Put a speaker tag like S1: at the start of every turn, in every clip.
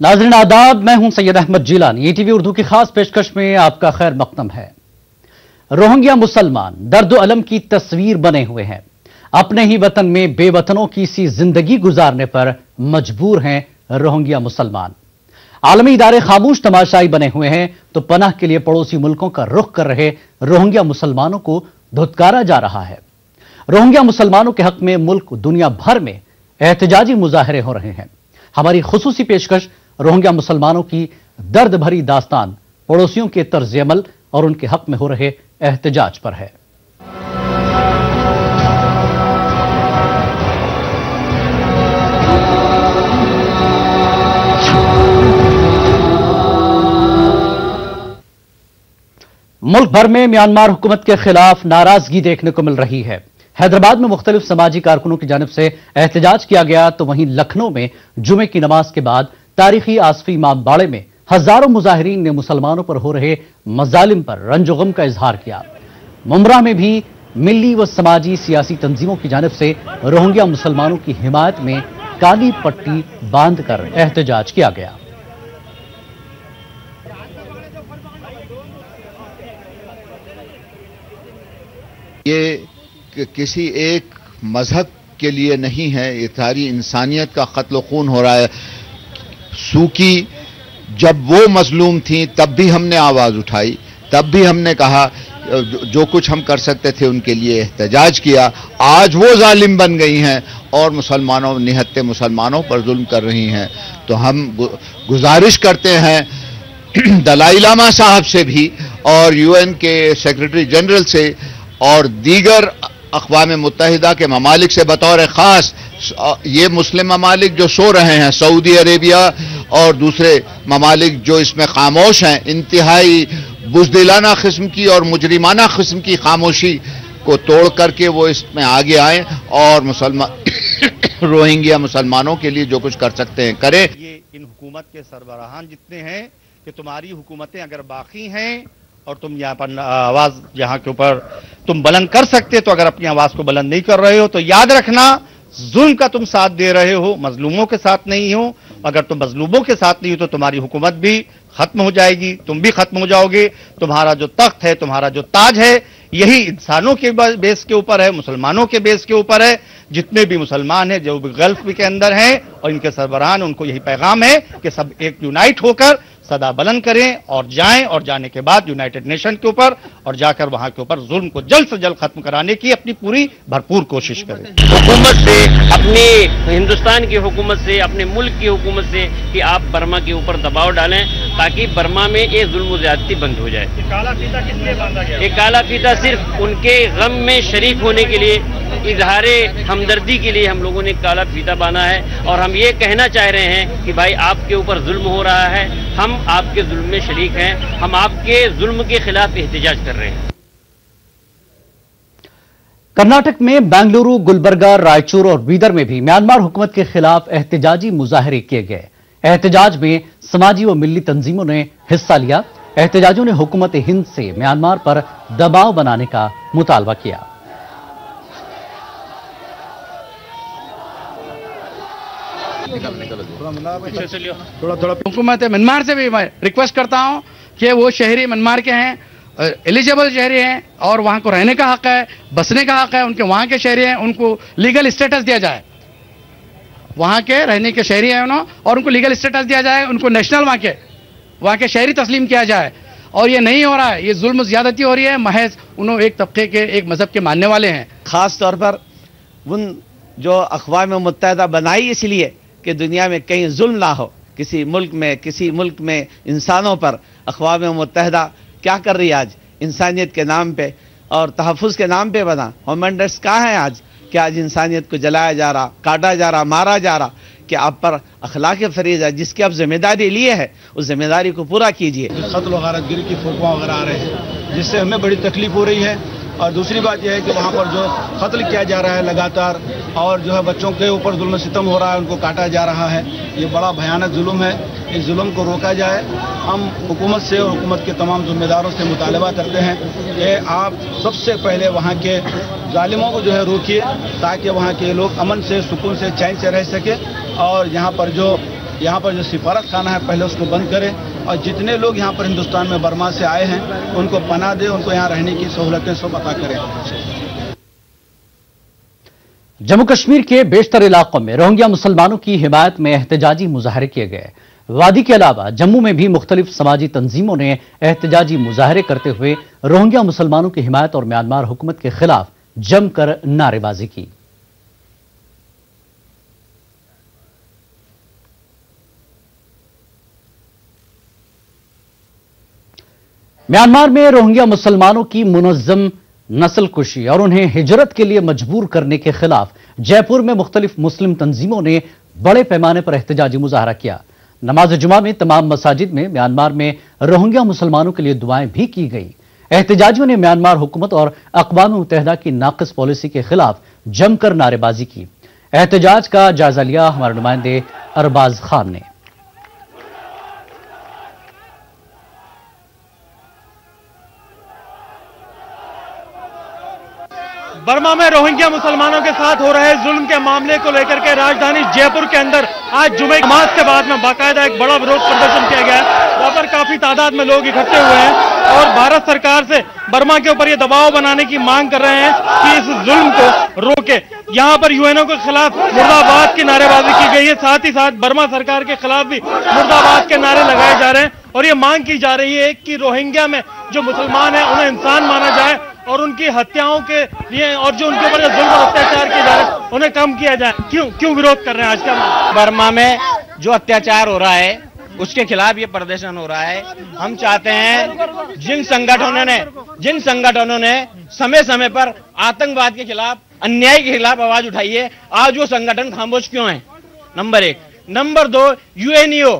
S1: नाज़रीन आदाब, मैं हूं सैयद अहमद जिलानी। ईटीवी उर्दू की खास पेशकश में आपका खैर मक़दम है। रोहिंग्या मुसलमान दर्द अलम की तस्वीर बने हुए हैं। अपने ही वतन में बेवतनों की सी जिंदगी गुजारने पर मजबूर हैं रोहिंग्या मुसलमान। आलमी इदारे खामोश तमाशाई बने हुए हैं तो पनाह के लिए पड़ोसी मुल्कों का रुख कर रहे रोहिंग्या मुसलमानों को धुतकारा जा रहा है। रोहिंग्या मुसलमानों के हक में मुल्क दुनिया भर में एहतजाजी मुजाहरे हो रहे हैं। हमारी खुसूसी पेशकश रोहिंग्या मुसलमानों की दर्द भरी दास्तान, पड़ोसियों के तर्ज अमल और उनके हक में हो रहे एहतजाज पर है। मुल्क भर में म्यांमार हुकूमत के खिलाफ नाराजगी देखने को मिल रही है। हैदराबाद में मुख्तलिफ समाजी कारकुनों की जानिब से एहतजाज किया गया तो वहीं लखनऊ में जुमे की नमाज के बाद तारीखी आसफी इमामबाड़े में हजारों मुजाहिरीन ने मुसलमानों पर हो रहे मजालिम पर रंजो-गम का इजहार किया। मुमरा में भी मिली व समाजी सियासी तंजीमों की जानिब से रोहिंग्या मुसलमानों की हिमायत में काली पट्टी बांध कर एहतजाज किया गया।
S2: ये किसी एक मजहब के लिए नहीं है, ये सारी इंसानियत का कत्ल खून हो रहा है। सूकी जब वो मजलूम थी तब भी हमने आवाज उठाई, तब भी हमने कहा जो कुछ हम कर सकते थे उनके लिए एहतजाज किया। आज वो जालिम बन गई हैं और मुसलमानों, निहत्ते मुसलमानों पर जुल्म कर रही हैं। तो हम गुजारिश करते हैं दलाई लामा साहब से भी और यूएन के सेक्रेटरी जनरल से और दीगर अक़वाम मुत्तहिदा के ममालिक से बतौर ख़ास ये मुस्लिम ममालिक जो सो रहे हैं, सऊदी अरेबिया और दूसरे ममालिक जो इसमें खामोश हैं, इंतहाई बुज़दिलाना किस्म की और मुजरिमाना किस्म की खामोशी को तोड़ करके वो इसमें आगे आए और मुसलमान रोहिंग्या मुसलमानों के लिए जो कुछ कर सकते हैं करें।
S3: ये इन हुकूमत के सरबराहान जितने हैं कि तुम्हारी हुकूमतें अगर बाकी हैं और तुम यहाँ पर आवाज यहाँ के ऊपर तुम बुलंद कर सकते, तो अगर अपनी आवाज को बुलंद नहीं कर रहे हो तो याद रखना जुल्म का तुम साथ दे रहे हो, मजलूमों के साथ नहीं हो। अगर तुम मजलूमों के साथ नहीं हो तो तुम्हारी हुकूमत भी खत्म हो जाएगी, तुम भी खत्म हो जाओगे। तुम्हारा जो तख्त है, तुम्हारा जो ताज है, यही इंसानों के बेस के ऊपर है, मुसलमानों के बेस के ऊपर है। जितने भी मुसलमान हैं जो भी गल्फ के अंदर हैं और इनके सरबराहान, उनको यही पैगाम है कि सब एक यूनाइट होकर सदा बुलंद करें और जाएं और जाने के बाद यूनाइटेड नेशन के ऊपर और जाकर वहां के ऊपर जुल्म को जल्द से जल्द खत्म कराने की अपनी पूरी भरपूर कोशिश करें।
S4: हुकूमत से, अपनी हिंदुस्तान की हुकूमत से, अपने मुल्क की हुकूमत से कि आप बर्मा के ऊपर दबाव डालें ताकि बर्मा में ये जुल्म ज़्यादती बंद हो जाए।
S3: काला फीता किस लिए बांधा गया?
S4: ये काला फीता सिर्फ उनके गम में शरीक होने के लिए, इजहारे हमदर्दी के लिए हम लोगों ने काला फीता बांधा है। और हम ये कहना चाह रहे हैं कि भाई आपके ऊपर जुल्म हो रहा है, हम आपके जुल्म में शरीक हैं, हम आपके जुल्म के खिलाफ एहतजाज कर रहे हैं।
S1: कर्नाटक में बेंगलुरु, गुलबर्गा, रायचूर और बीदर में भी म्यांमार हुकूमत के खिलाफ एहतजाजी मुजाहरे किए गए। एहतजाज में समाजी व मिली तंजीमों ने हिस्सा लिया। एहतजाजियों ने हुकूमत हिंद से म्यांमार पर दबाव बनाने का मुतालबा किया।
S5: थोड़ा हुकूमत म्यांमार से भी मैं रिक्वेस्ट करता हूं कि वो शहरी म्यांमार के हैं, एलिजिबल शहरी हैं और वहां को रहने का हक है, बसने का हक है, उनके वहां के शहरी हैं, उनको लीगल स्टेटस दिया जाए। वहां के रहने के शहरी हैं उन्होंने और उनको लीगल स्टेटस दिया जाए, उनको नेशनल वहां के शहरी तस्लीम किया जाए। और ये नहीं हो रहा है, ये जुल्म ज्यादती हो रही है। महज उन्होंने एक तबके के, एक मजहब के मानने वाले हैं।
S6: खास तौर पर उन जो अक़वाम मुत्तहिदा बनाई इसलिए कि दुनिया में कहीं जुल्म ना हो, किसी मुल्क में इंसानों पर। अक़वाम मुत्तहिदा क्या कर रही है आज इंसानियत के नाम पे और तहफ़्फ़ुज़ के नाम पे बना? ह्यूमन राइट्स कहाँ है आज? कि आज इंसानियत को जलाया जा रहा, काटा जा रहा, मारा जा रहा। कि आप पर अखलाक फरीज़ा जिसकी आप जिम्मेदारी लिए है, उस जिम्मेदारी को पूरा कीजिए।
S7: क़त्ल वग़ैरह गिर की फुकवा वगैरह आ रहे हैं जिससे हमें बड़ी तकलीफ हो रही है اور دوسری بات یہ ہے کہ وہاں پر جو قتل کیا جا رہا ہے لگاتار اور جو ہے بچوں کے اوپر ظلم و ستم ہو رہا ہے, ان کو کاٹا جا رہا ہے, یہ بڑا بھیانک ظلم ہے. اس ظلم کو روکا جائے. ہم حکومت سے اور حکومت کے تمام ذمہ داروں سے مطالبہ کرتے ہیں کہ آپ سب سے پہلے وہاں کے ظالموں کو جو ہے روکیے تاکہ وہاں کے لوگ امن سے, سکون سے, چین سے رہ سکے. اور یہاں پر جو سفارت خانہ ہے پہلے اس کو بند کریں, اور جتنے لوگ یہاں پر ہندوستان میں برما سے آئے ہیں ان کو پناہ دیں, ان کو یہاں رہنے کی سہولتیں سب عطا کریں.
S1: جموں کشمیر کے بیشتر علاقوں میں روہنگیا مسلمانوں کی حمایت میں احتجاجی مظاہرے کیے گئے. وادی کے علاوہ جموں میں بھی مختلف سماجی تنظیموں نے احتجاجی مظاہرے کرتے ہوئے روہنگیا مسلمانوں کی حمایت اور میانمار حکومت کے خلاف جم کر نعرے بازی کی. میانمار میں روہنگیا مسلمانوں کی منظم نسل کشی اور انہیں ہجرت کے لیے مجبور کرنے کے خلاف جے پور میں مختلف مسلم تنظیموں نے بڑے پیمانے پر احتجاجی مظاہرہ کیا. نماز جمعہ میں تمام مساجد میں میانمار میں روہنگیا مسلمانوں کے لیے دعائیں بھی کی گئی. احتجاجیوں نے میانمار حکومت اور اقوام متحدہ کی ناقص پالیسی کے خلاف جم کر نعرے بازی کی. احتجاج کا جائزہ لیا ہمارے نمائندے ارباز خان نے.
S8: برما میں روہنگیا مسلمانوں کے ساتھ ہو رہے ظلم کے معاملے کو لے کر کے راجدھانی جے پور کے اندر آج جمعہ نماز کے بعد میں باقاعدہ ایک بڑا وروध پردرشن کیا گیا ہے. وہاں پر کافی تعداد میں لوگ اکٹھے ہوئے ہیں اور بھارت سرکار سے برما کے اوپر یہ دباؤ بنانے کی مانگ کر رہے ہیں کہ اس ظلم کو روکے. یہاں پر یو این او کے خلاف مرد آباد کی نعرے بازی کی گئی ہے, ساتھ ہی ساتھ برما سرکار کے خلاف بھی مرد آباد کے نعرے لگائے جا رہے ہیں اور یہ مانگ کی جا رہی ہے کہ روہنگیا میں جو مسلمان ہیں انہیں انسان مانا جائے اور ان کی ہتیاؤں کے لیے اور جو ان کے اوپر ظلم اور اتیاچار کیے جا رہے ہیں انہیں کم کیا جائے. کیوں وروध کر رہے ہیں آج کا؟
S9: برما میں جو اتیاچار ہو رہا ہے اس کے خلاف یہ پردرشن ہو رہا ہے. ہم چاہتے ہیں جن سنگھنوں نے سمے پر آتنکواد کے خلاف, انیائی کے خلاف آواز اٹھائی ہے, آج وہ سنگھن خاموش کیوں ہیں؟ نمبر 1. نمبر 2, یو این او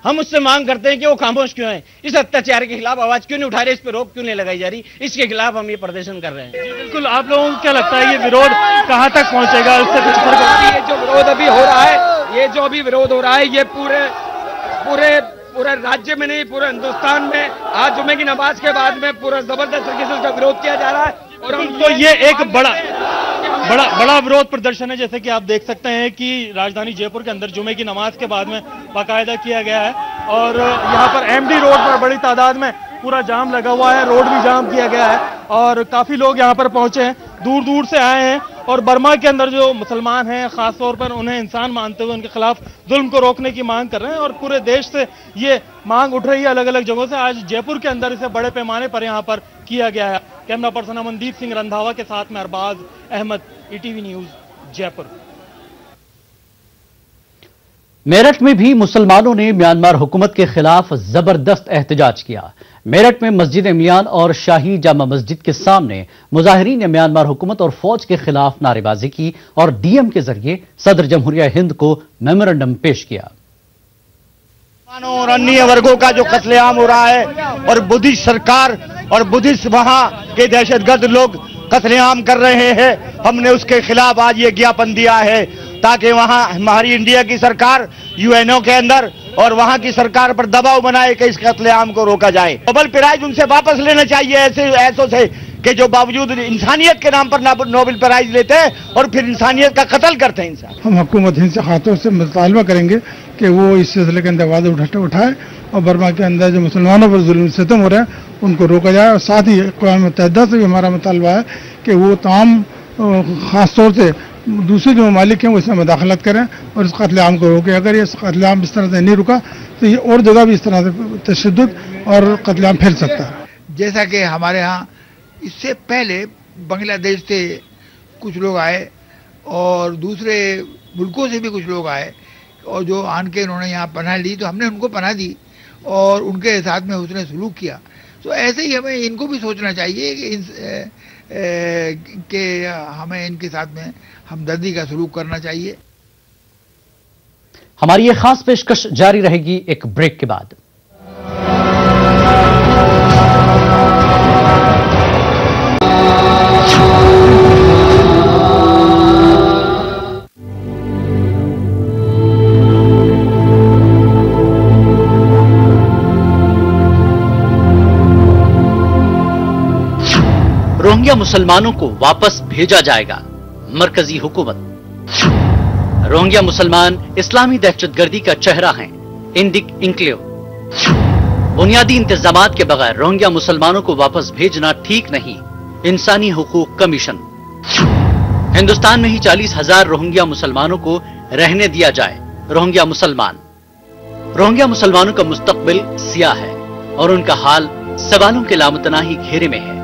S9: ہم اس سے مانگ کرتے ہیں کہ وہ خاموش کیوں ہیں؟ اس اتیاچار کے خلاف آواز کیوں نہیں اٹھا رہے؟ اس پہ روک کیوں نہیں لگائی جا رہی؟ اس کے خلاف ہم یہ پردرشن کر رہے ہیں.
S8: بالکل. آپ لوگوں کو کیا لگتا ہے یہ وروध کہاں تک پہنچے گا؟ اس سے کچھ فرق؟
S10: یہ جو وروध ابھی ہو رہا ہے, یہ پورے راجیہ میں نہیں, پورے ہندوستان میں آج جمعے کی نماز کے بعد میں پورا زبردست طریقے سے اس کا وروध کیا جا رہا ہے.
S8: اور تو یہ ایک بڑا وروध پردرشن ہے, جیسے کہ آپ دیکھ سکتے ہیں کہ راجدھانی جے پور کے اندر جمعے کی نماز کے بعد میں باقاعدہ کیا گیا ہے اور یہاں پر ایم ڈی روڈ پر بڑی تعداد میں پورا جام لگا ہوا ہے, روڈ بھی جام کیا گیا ہے اور کافی لوگ یہاں پر پہنچے ہیں, دور دور سے آئے ہیں اور برما کے اندر جو مسلمان ہیں خاص طور پر انہیں انسان مانتے ہوئے ان کے خلاف ظلم کو روکنے کی مانگ کر رہے ہیں اور پورے دیش سے یہ مانگ اٹھ رہی ہے الگ الگ جگہوں سے. آج جے پور کے اندر اسے بڑے پیمانے پر یہاں پر کیا گیا ہے. کیمرہ پرسن امندیپ سنگھ رندھاوا کے ساتھ میں Arbaz Ahmed, E T V news, Jaipur.
S1: Meerut میں بھی مسلمانوں نے میانمار حکومت کے خلاف زبردست احتجاج کیا. میرٹھ میں مسجد امیان اور شاہی جامع مسجد کے سامنے مظاہرین نے میانمار حکومت اور فوج کے خلاف نعرے بازی کی اور ڈی ایم کے ذریعے صدر جمہوریہ ہند کو میمورنڈم پیش کیا.
S3: اور انیہ ورگوں کا جو قتل عام ہو رہا ہے اور بدھسٹ سرکار اور بدھسٹ وہاں کے دہشت گرد لوگ قتل عام کر رہے ہیں, ہم نے اس کے خلاف آج یہ جاپن دیا ہے تاکہ وہاں ہماری انڈیا کی سرکار یو این او کے اندر اور وہاں کی سرکار پر دباؤ بنائے کہ اس قتل عام کو روکا جائے. نوبل پرائز ان سے واپس لینا چاہیے ایسوں سے کہ جو باوجود انسانیت کے نام پر نوبل پرائز لیتے ہیں اور پھر انسانیت کا قتل کرتے ہیں انسان.
S11: ہم حکومت ہند سے خاتون سے مطالبہ کریں گے کہ وہ اس سلسلے کے اندر آواز اٹھائے اور برما کے اندر جو مسلمانوں پر ظلم ستم ہو رہے ہیں ان کو روکا جائے. اور ساتھ ہی اقوام متحدہ سے بھی ہمارا مطالبہ ہے کہ وہ تمام خاص طور سے دوسرے جو ممالک ہیں وہ اس میں مداخلت کریں اور اس قتل عام کو روکیں. اگر یہ قتل عام اس طرح سے نہیں رکا تو یہ اور جگہ بھی اس طرح سے تشدد اور قتل عام پھیل سکتا ہے.
S12: جیسا کہ ہمارے ہاں اس سے پہلے بنگلہ دیش سے کچھ لوگ آئے اور دوسرے ملکوں سے بھی کچھ لوگ آئے اور جو آن کے انہوں نے یہاں پناہ لی تو ہم نے ان کو پناہ دی اور ان کے ساتھ میں حسن سلوک کیا. تو ایسے ہی ہمیں ان کو بھی سوچنا چاہیے کہ ہمیں ان کے ساتھ میں ہمدردی کا سلوک کرنا چاہیے.
S1: ہماری یہ خاص پیشکش جاری رہے گی ایک بریک کے بعد. रोहिंग्या मुसलमानों को वापस भेजा जाएगा, मरकजी हुकूमत। रोहिंग्या मुसलमान इस्लामी दहशतगर्दी का चेहरा हैं, इंडिक इंक्लेव। बुनियादी इंतजामात के बगैर रोहिंग्या मुसलमानों को वापस भेजना ठीक नहीं, इंसानी हुकूक कमीशन। हिंदुस्तान में ही 40,000 रोहिंग्या मुसलमानों को रहने दिया जाए, रोहिंग्या मुसलमान। रोहिंग्या मुसलमानों का मुस्तकबिल सियाह है और उनका हाल सवालों के लामतनाही घेरे में है।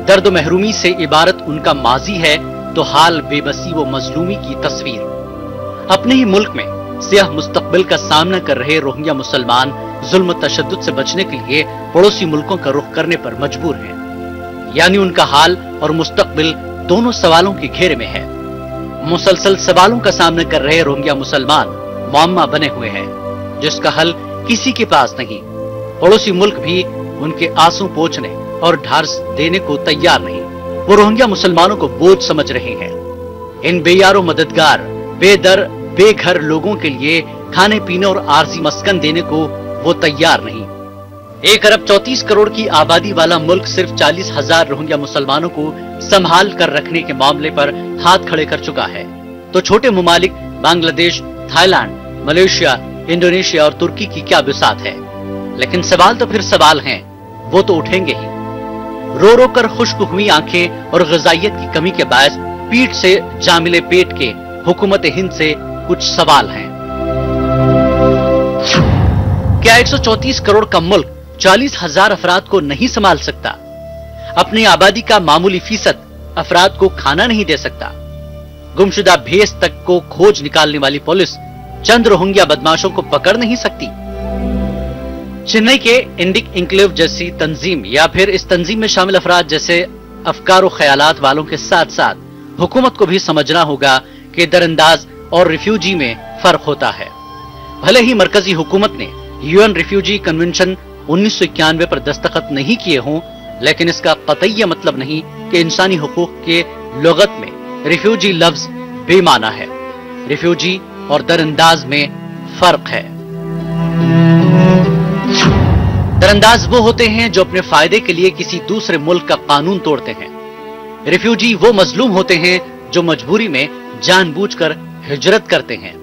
S1: दर्द महरूमी से इबारत उनका माजी है तो हाल बेबसी व मजलूमी की तस्वीर। अपने ही मुल्क में सियाह मुस्तकबिल का सामना कर रहे रोहिंग्या मुसलमान जुल्म तशद्दुद से बचने के लिए पड़ोसी मुल्कों का रुख करने पर मजबूर हैं। यानी उनका हाल और मुस्तकबिल दोनों सवालों के घेरे में है। मुसलसल सवालों का सामना कर रहे रोहिंग्या मुसलमान मुअम्मा बने हुए हैं, जिसका हल किसी के पास नहीं। पड़ोसी मुल्क भी उनके आंसू पोंछने और ढांढस देने को तैयार नहीं। वो रोहिंग्या मुसलमानों को बोझ समझ रहे हैं। इन बेयारो मददगार, बेदर, बेघर लोगों के लिए खाने पीने और आरजी मस्कन देने को वो तैयार नहीं। 1 अरब 34 करोड़ की आबादी वाला मुल्क सिर्फ 40,000 रोहिंग्या मुसलमानों को संभाल कर रखने के मामले पर हाथ खड़े कर चुका है, तो छोटे मुमालिक बांग्लादेश, थाईलैंड, मलेशिया, इंडोनेशिया और तुर्की की क्या बिसात है। लेकिन सवाल तो फिर सवाल हैं, वो तो उठेंगे ही। रो रो कर खुश्क हुई आंखें और ग़िज़ाइयत की कमी के बायस पीठ से जामिले पेट के हुकूमत हिंद से कुछ सवाल हैं। क्या 134 करोड़ का मुल्क 40,000 अफराद को नहीं संभाल सकता? अपनी आबादी का मामूली फीसद अफराद को खाना नहीं दे सकता? गुमशुदा भेस तक को खोज निकालने वाली पुलिस चंद रोहिंग्या बदमाशों को पकड़ नहीं सकती? चेन्नई के इंडिक इंक्लेव जैसी तंजीम या फिर इस तंजीम में शामिल अफराद जैसे अफकार और ख्यालात वालों के साथ साथ हुकूमत को भी समझना होगा कि दरअंदाज और रिफ्यूजी में फर्क होता है। भले ही मरकजी हुकूमत ने यूएन रिफ्यूजी कन्वेंशन 1991 पर दस्तखत नहीं किए हों, लेकिन इसका कतई मतलब नहीं कि इंसानी हुकूक के लुगत में रिफ्यूजी लफ्ज बेमाना है। रिफ्यूजी और दरअंदाज में फर्क है। दरअंदाज वो होते हैं जो अपने फायदे के लिए किसी दूसरे मुल्क का कानून तोड़ते हैं। रिफ्यूजी वो मजलूम होते हैं जो मजबूरी में जानबूझकर हिजरत करते हैं।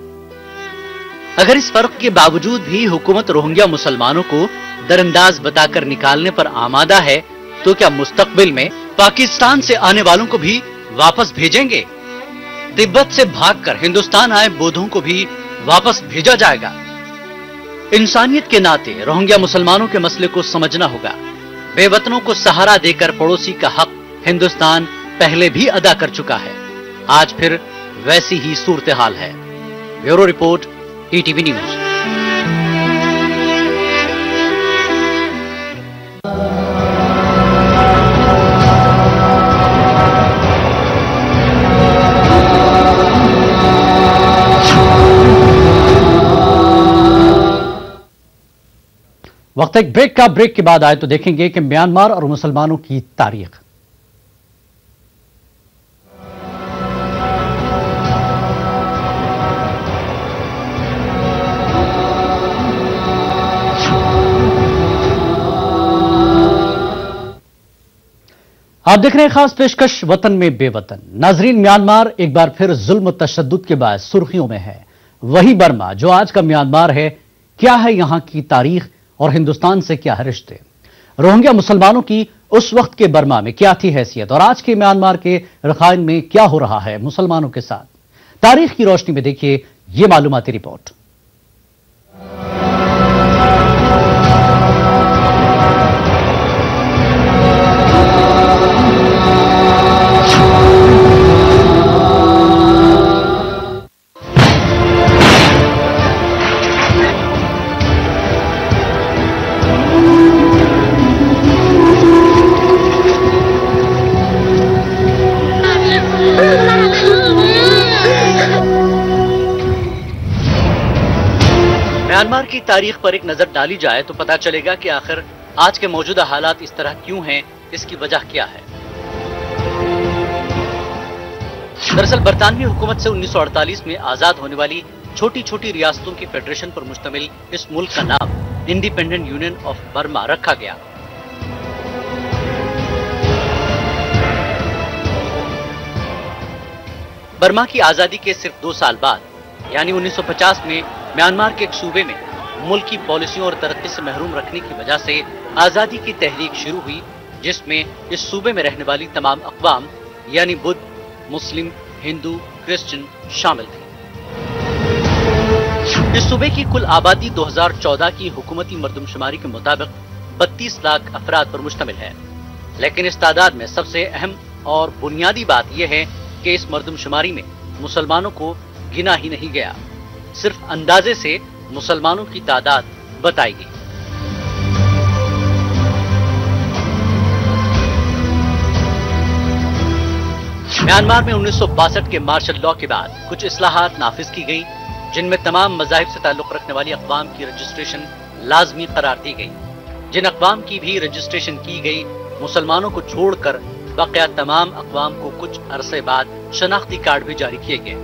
S1: अगर इस फर्क के बावजूद भी हुकूमत रोहिंग्या मुसलमानों को दरअंदाज बताकर निकालने पर आमादा है, तो क्या मुस्तकबिल में पाकिस्तान से आने वालों को भी वापस भेजेंगे? तिब्बत से भागकर हिंदुस्तान आए बौद्धों को भी वापस भेजा जाएगा? इंसानियत के नाते रोहिंग्या मुसलमानों के मसले को समझना होगा। बेवतनों को सहारा देकर पड़ोसी का हक हिंदुस्तान पहले भी अदा कर चुका है। आज फिर वैसी ही सूरत हाल है। Bureau report, ETV news. वक्त एक ब्रेक का। ब्रेक के बाद आए तो देखेंगे कि म्यांमार और मुसलमानों की तारीख। आप देख रहे हैं खास पेशकश वतन में बेवतन। नाजरीन, म्यांमार एक बार फिर जुल्म तशद्दुद के बाद सुर्खियों में है। वही बर्मा जो आज का म्यांमार है, क्या है यहां की तारीख और हिंदुस्तान से क्या है रिश्ते? रोहिंग्या मुसलमानों की उस वक्त के बर्मा में क्या थी हैसियत और आज के म्यांमार के रखाइन में क्या हो रहा है मुसलमानों के साथ? तारीख की रोशनी में देखिए ये मालूमाती रिपोर्ट। म्यांमार की तारीख पर एक नजर डाली जाए तो पता चलेगा कि आखिर आज के मौजूदा हालात इस तरह क्यों हैं, इसकी वजह क्या है। दरअसल बरतानवी हुकूमत से 1948 में आजाद होने वाली छोटी छोटी रियासतों की फेडरेशन पर मुश्तमिल इस मुल्क का नाम इंडिपेंडेंट यूनियन ऑफ बर्मा रखा गया। बर्मा की आजादी के सिर्फ 2 साल बाद यानी 1950 में म्यांमार के एक सूबे में मुल्क की पॉलिसियों और तरक्की से महरूम रखने की वजह से आजादी की तहरीक शुरू हुई, जिसमें इस सूबे में रहने वाली तमाम अक़वाम यानी बुद्ध, मुस्लिम, हिंदू, क्रिश्चियन शामिल थे। इस सूबे की कुल आबादी 2014 की हुकूमती मरदमशुमारी के मुताबिक 32 लाख अफराद पर मुश्तमिल है, लेकिन इस तादाद में सबसे अहम और बुनियादी बात यह है कि इस मरदमशुमारी में मुसलमानों को गिना ही नहीं गया, सिर्फ अंदाजे से मुसलमानों की तादाद बताई गई। म्यांमार में 1962 के मार्शल लॉ के बाद कुछ इस्लाहात नाफिज की गई, जिनमें तमाम मज़ाहिब से ताल्लुक़ रखने वाली अक़वाम की रजिस्ट्रेशन लाजमी करार दी गई। जिन अक़वाम की भी रजिस्ट्रेशन की गई, मुसलमानों को छोड़कर बकिया तमाम अक़वाम को कुछ अरसे बाद शनाख्ती कार्ड भी जारी किए गए।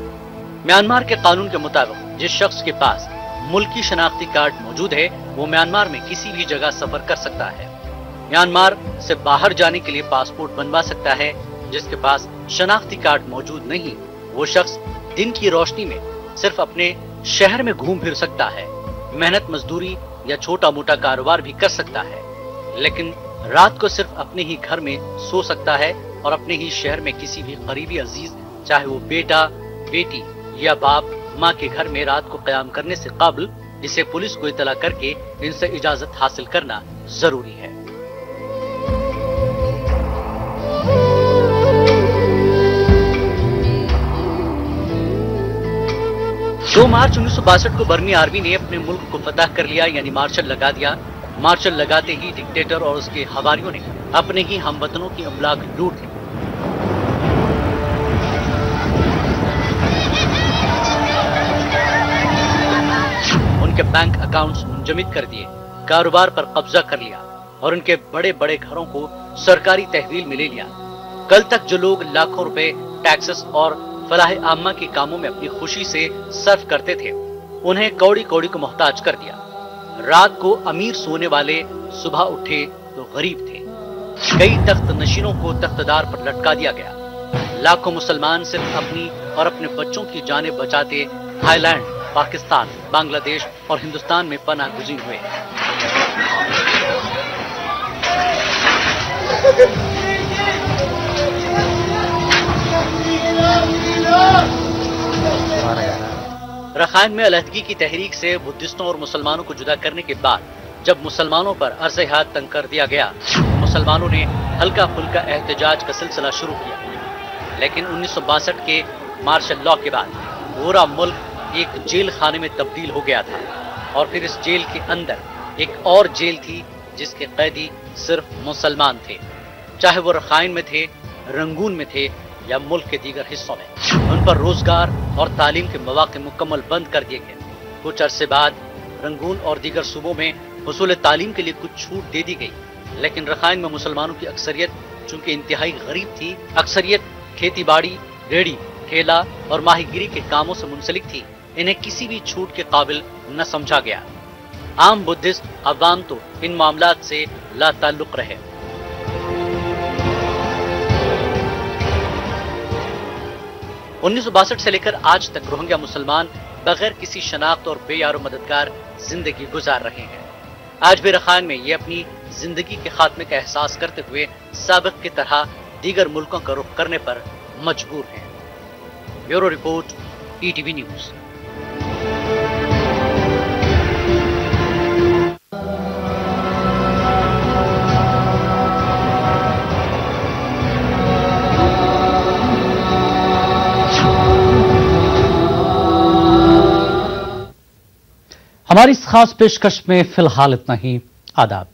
S1: म्यांमार के कानून के मुताबिक जिस शख्स के पास मुल्की शनाख्ती कार्ड मौजूद है, वो म्यांमार में किसी भी जगह सफर कर सकता है। म्यांमार से बाहर जाने के लिए पासपोर्ट बनवा सकता है। जिसके पास शनाख्ती कार्ड मौजूद नहीं, वो शख्स दिन की रोशनी में सिर्फ अपने शहर में घूम फिर सकता है, मेहनत मजदूरी या छोटा मोटा कारोबार भी कर सकता है, लेकिन रात को सिर्फ अपने ही घर में सो सकता है और अपने ही शहर में किसी भी करीबी अजीज, चाहे वो बेटा, बेटी या बाप, माँ के घर में रात को क़याम करने से कबल इसे पुलिस को इतला करके इनसे इजाजत हासिल करना जरूरी है। 2 मार्च 1962 को बर्मी आर्मी ने अपने मुल्क को फतह कर लिया, यानी मार्शल लगा दिया। मार्शल लगाते ही डिक्टेटर और उसके हवारियों ने अपने ही हमवतनों की अमलाक लूट ली। उनके बैंक अकाउंट्स मुंजमद कर दिए, कारोबार पर कब्जा कर लिया और उनके बड़े बड़े घरों को सरकारी तहवील में ले लिया। कल तक जो लोग लाखों रुपए टैक्सेस और फलाह आम्मा के कामों में अपनी खुशी से सर्फ करते थे, उन्हें कौड़ी कौड़ी को मोहताज कर दिया। रात को अमीर सोने वाले सुबह उठे तो गरीब थे। कई तख्त नशीनों को तख्तदार पर लटका दिया गया। लाखों मुसलमान सिर्फ अपनी और अपने बच्चों की जानें बचाते थाईलैंड, पाकिस्तान, बांग्लादेश और हिंदुस्तान में पनाह गुज़ीर हुए। रखाइन में अलहदगी की तहरीक से बुद्धिस्टों और मुसलमानों को जुदा करने के बाद जब मुसलमानों पर अरसे हाथ तंग कर दिया गया, मुसलमानों ने हल्का फुल्का एहतजाज का सिलसिला शुरू किया। लेकिन 1962 के मार्शल लॉ के बाद पूरा मुल्क एक जेल खाने में तब्दील हो गया था, और फिर इस जेल के अंदर एक और जेल थी जिसके कैदी सिर्फ मुसलमान थे, चाहे वो रखाइन में थे, रंगून में थे या मुल्क के दीगर हिस्सों में। उन पर रोजगार और तालीम के मौके मुकम्मल बंद कर दिए गए। कुछ अरसे बाद रंगून और दीगर सूबों में हुसूल तालीम के लिए कुछ छूट दे दी गई, लेकिन रखाइन में मुसलमानों की अक्सरियत चूंकि इंतहाई गरीब थी, अक्सरियत खेती बाड़ी, रेड़ी, ठेला और माहीगिरी के कामों से मुंसलिक थी, इन्हें किसी भी छूट के काबिल न समझा गया। आम बुद्धिस्ट अवाम तो इन मामलात से ला ताल्लुक रहे। उन्नीस सौ 62 से लेकर आज तक रोहिंग्या मुसलमान बगैर किसी शनाख्त और बेयारो मददगार जिंदगी गुजार रहे हैं। आज भी रखाइन में ये अपनी जिंदगी के खात्मे का एहसास करते हुए साबिक की तरह दीगर मुल्कों का रुख करने पर मजबूर हैं। Bureau report, ETV news. हमारी इस खास पेशकश में फिलहाल इतना ही। आदाब।